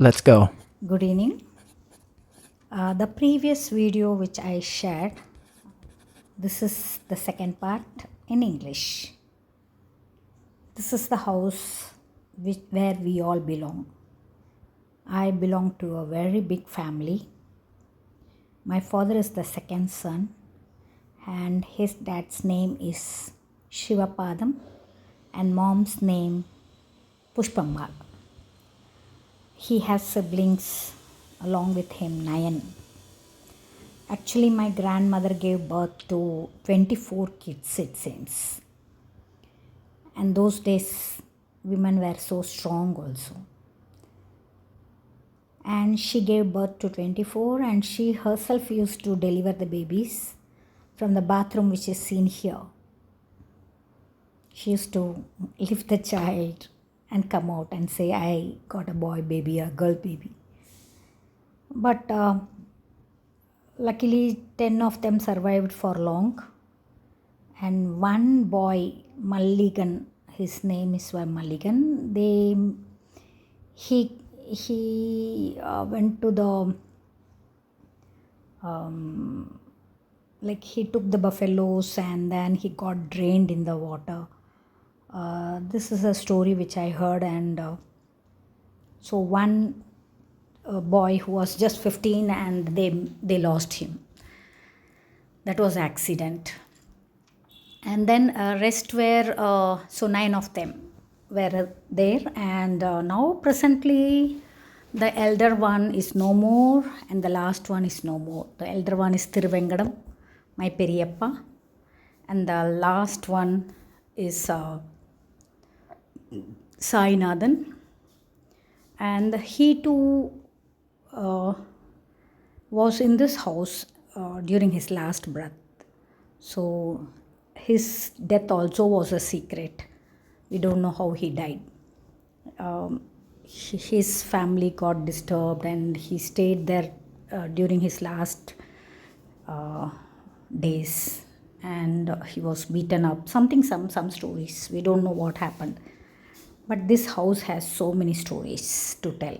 Let's go. Good evening. The previous video which I shared, this is the second part in English. This is the house where we all belong. I belong to a very big family. My father is the second son, and his dad's name is Shivapadam, and mom's name Pushpammal. He has siblings along with him, 9. Actually, my grandmother gave birth to 24 kids, it seems. And those days, women were so strong also. And she gave birth to 24, and she herself used to deliver the babies from the bathroom, which is seen here. She used to lift the child and come out and say, I got a boy baby, a girl baby. But luckily, 10 of them survived for long. And one boy, Mulligan, his name is Mulligan, he went to the, he took the buffaloes and then he got drained in the water. This is a story which I heard, and so one boy who was just 15 and they lost him. That was accident. And then rest were, so 9 of them were there, and now presently the elder one is no more and the last one is no more. The elder one is Thiruvengadam, my Periyappa, and the last one is Sainathan, and he too was in this house during his last breath. So his death also was a secret. We don't know how he died. His family got disturbed and he stayed there during his last days, and he was beaten up. Some stories. We don't know what happened. But this house has so many stories to tell.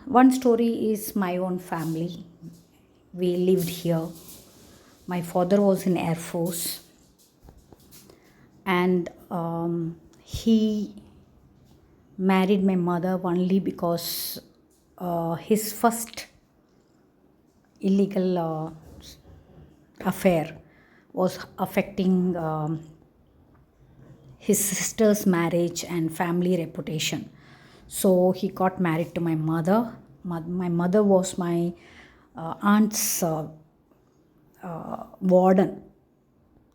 One story is my own family. We lived here. My father was in Air Force, and he married my mother only because his first illegal affair was affecting his sister's marriage and family reputation. So he got married to my mother. My mother was my aunt's warden.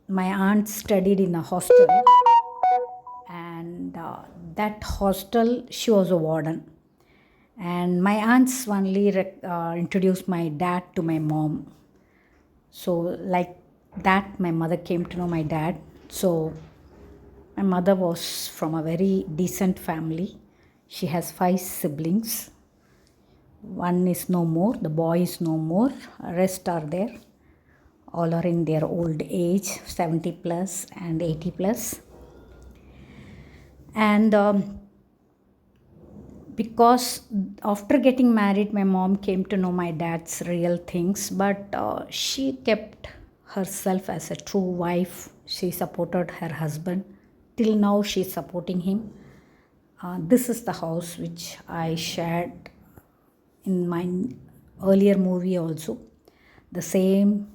My aunt studied in a hostel, and that hostel she was a warden. And my aunts only introduced my dad to my mom. So like that, my mother came to know my dad. So my mother was from a very decent family. She has 5 siblings. One is no more, the boy is no more, rest are there. All are in their old age, 70 plus and 80 plus. And because after getting married, my mom came to know my dad's real things, but she kept herself as a true wife. She supported her husband. Till now, she's supporting him. This is the house which I shared in my earlier movie also. The same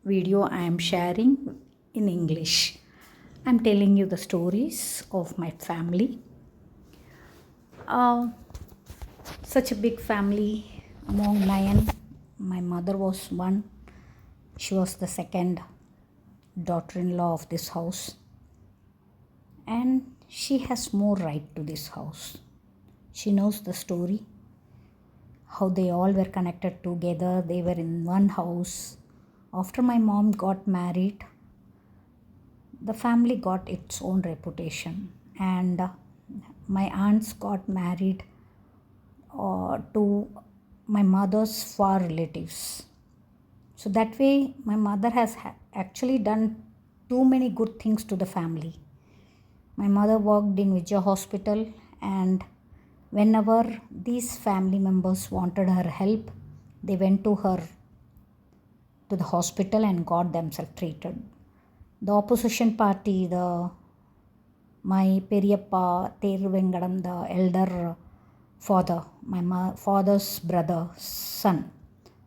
video I am sharing in English. I'm telling you the stories of my family. Such a big family among 9. My mother was one. She was the second daughter-in-law of this house. And she has more right to this house. She knows the story, how they all were connected together. They were in one house. After my mom got married, the family got its own reputation, and my aunts got married to my mother's far relatives. So that way, my mother has actually done too many good things to the family. My mother worked in Vijay Hospital, and Whenever these family members wanted her help, they went to her to the hospital and got themselves treated. The opposition party, the my Periyappa Theruvengadam, the elder father, my father's brother, son,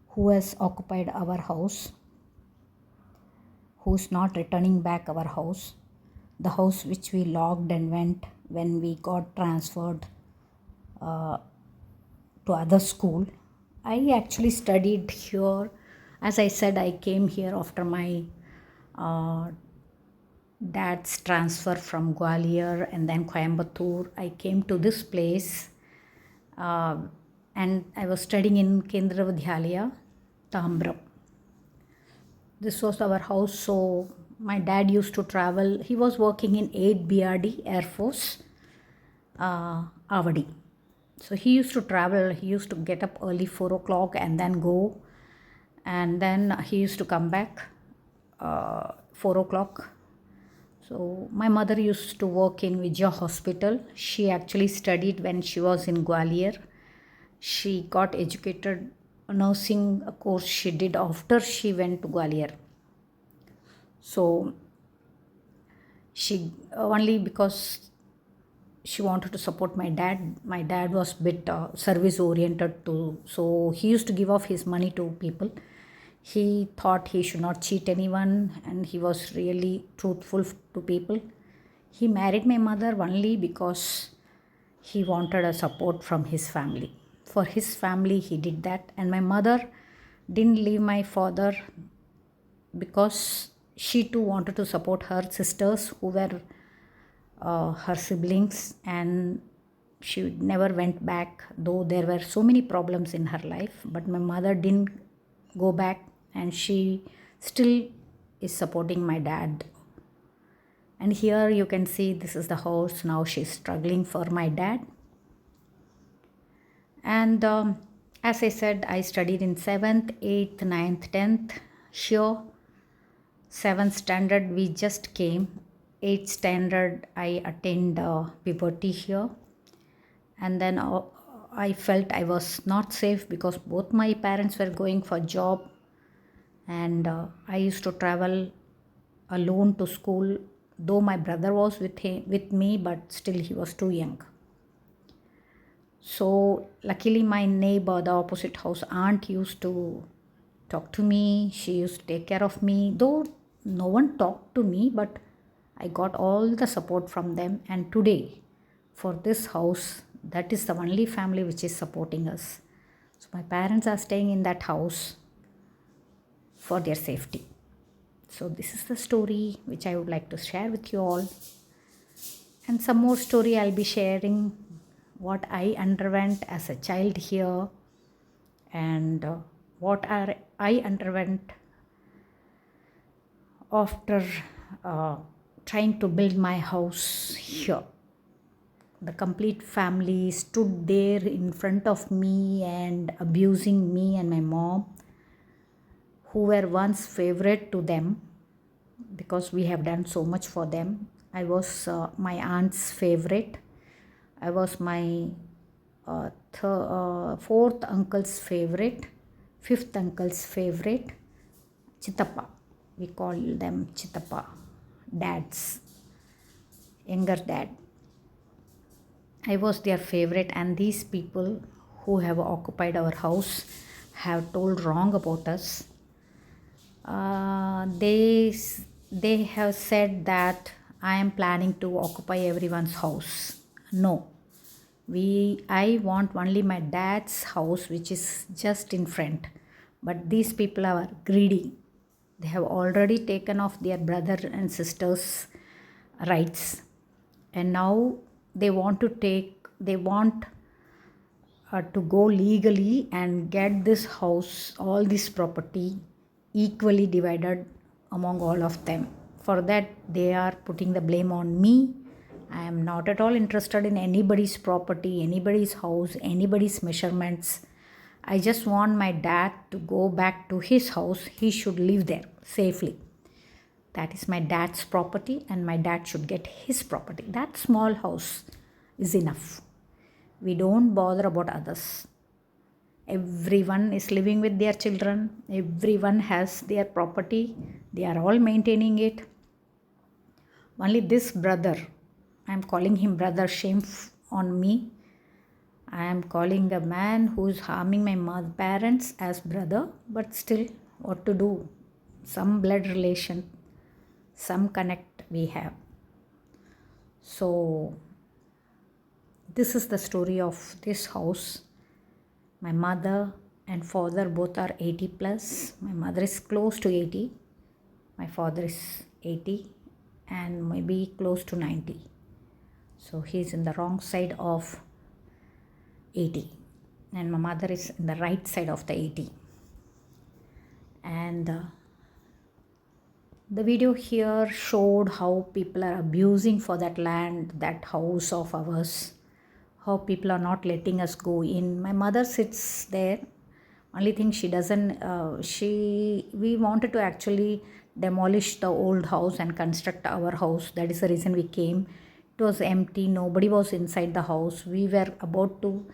who has occupied our house, who's not returning back our house, the house which we locked and went when we got transferred to other school. I actually studied here. As I said, I came here after my uh, dad's transfer from Gwalior and then Coimbatore. I came to this place uh, and I was studying in Kendra Vidyalaya, Tambram. This was our house. So my dad used to travel. He was working in 8 BRD Air Force, Avadi. So he used to travel. He used to get up early 4 o'clock and then go. And then he used to come back 4 o'clock. So my mother used to work in Vijaya Hospital. She actually studied when she was in Gwalior. She got educated, nursing course she did after she went to Gwalior. So she only because she wanted to support my dad. My dad was a bit service oriented too, so he used to give off his money to people. He thought he should not cheat anyone, and he was really truthful to people. He married my mother only because he wanted a support from his family. For his family, he did that, and my mother didn't leave my father because she too wanted to support her sisters who were her siblings, and she never went back, though there were so many problems in her life. But my mother didn't go back, and she still is supporting my dad. And here you can see this is the house. Now she's struggling for my dad. And as I said, I studied in 7th, 8th, 9th, 10th here. 7th standard we just came. 8th standard I attained puberty here. And then I felt I was not safe because both my parents were going for job, and I used to travel alone to school, though my brother was with me, but still he was too young. So luckily my neighbor, the opposite house aunt, used to talk to me. She used to take care of me, though no one talked to me, but I got all the support from them. And today, for this house, that is the only family which is supporting us. So my parents are staying in that house for their safety. So this is the story which I would like to share with you all. And some more story I'll be sharing what I underwent as a child here, and what I underwent after trying to build my house here. The complete family stood there in front of me and abusing me and my mom, who were once favorite to them because we have done so much for them. I was my aunt's favorite. I was my fourth uncle's favorite, fifth uncle's favorite, Chitappa. We call them Chitappa, dad's younger dad. I was their favorite, and these people who have occupied our house have told wrong about us. They have said that I am planning to occupy everyone's house. No, I want only my dad's house, which is just in front. But these people are greedy. They have already taken off their brother and sister's rights, and now they want to go legally and get this house, all this property, equally divided among all of them. For that, they are putting the blame on me. I am not at all interested in anybody's property, anybody's house, anybody's measurements. I just want my dad to go back to his house. He should live there safely. That is my dad's property, and my dad should get his property. That small house is enough. We don't bother about others. Everyone is living with their children. Everyone has their property. They are all maintaining it. Only this brother, I am calling him brother, shame on me. I am calling a man who is harming my parents as brother, but still, what to do? Some blood relation, some connect we have. So, this is the story of this house. My mother and father both are 80 plus. My mother is close to 80. My father is 80 and maybe close to 90. So, he is in the wrong side of 80 and my mother is in the right side of the 80. And the video here showed how people are abusing for that land, that house of ours, how people are not letting us go in. My mother sits there. Only thing she doesn't, we wanted to actually demolish the old house and construct our house. That is the reason we came. It was empty. Nobody was inside the house. We were about to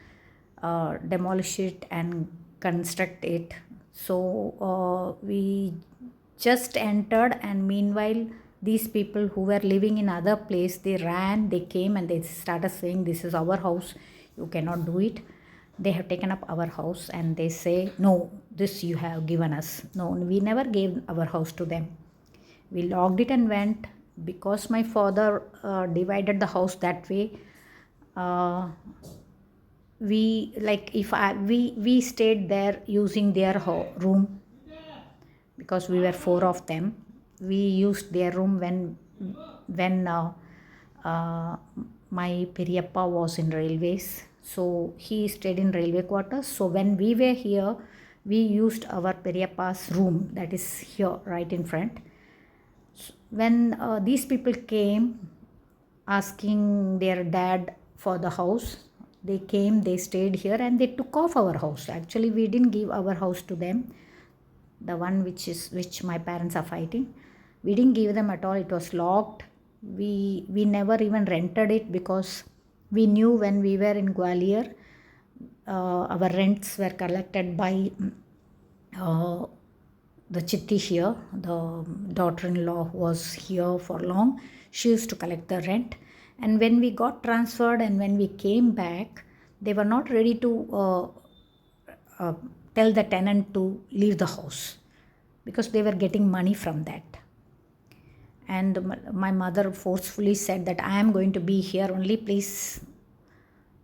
demolish it and construct it. So we just entered, and meanwhile these people who were living in other place, they ran, they came and they started saying, this is our house, you cannot do it. They have taken up our house and they say, no, this you have given us. No, we never gave our house to them. We locked it and went. Because my father divided the house that way, we stayed there using their room. Because we were 4 of them, we used their room when my Periyappa was in railways. So he stayed in railway quarters. So when we were here, we used our Periyappa's room, that is here right in front. When these people came asking their dad for the house, they came, they stayed here and they took off our house. Actually, we didn't give our house to them, the one which my parents are fighting. We didn't give them at all. It was locked. We never even rented it, because we knew when we were in Gwalior, our rents were collected by the chitti here, the daughter-in-law who was here for long. She used to collect the rent. And when we got transferred and when we came back, they were not ready to tell the tenant to leave the house, because they were getting money from that. And my mother forcefully said that I am going to be here only, please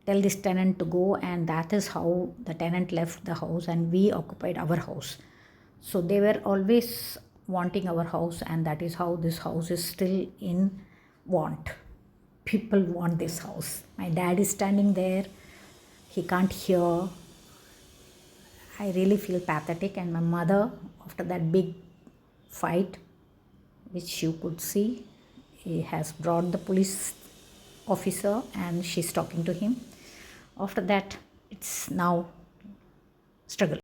tell this tenant to go. And that is how the tenant left the house and we occupied our house. So they were always wanting our house, and that is how this house is still in want. People want this house. My dad is standing there. He can't hear. I really feel pathetic. And my mother, after that big fight, which you could see, he has brought the police officer and she's talking to him. After that, it's now struggle.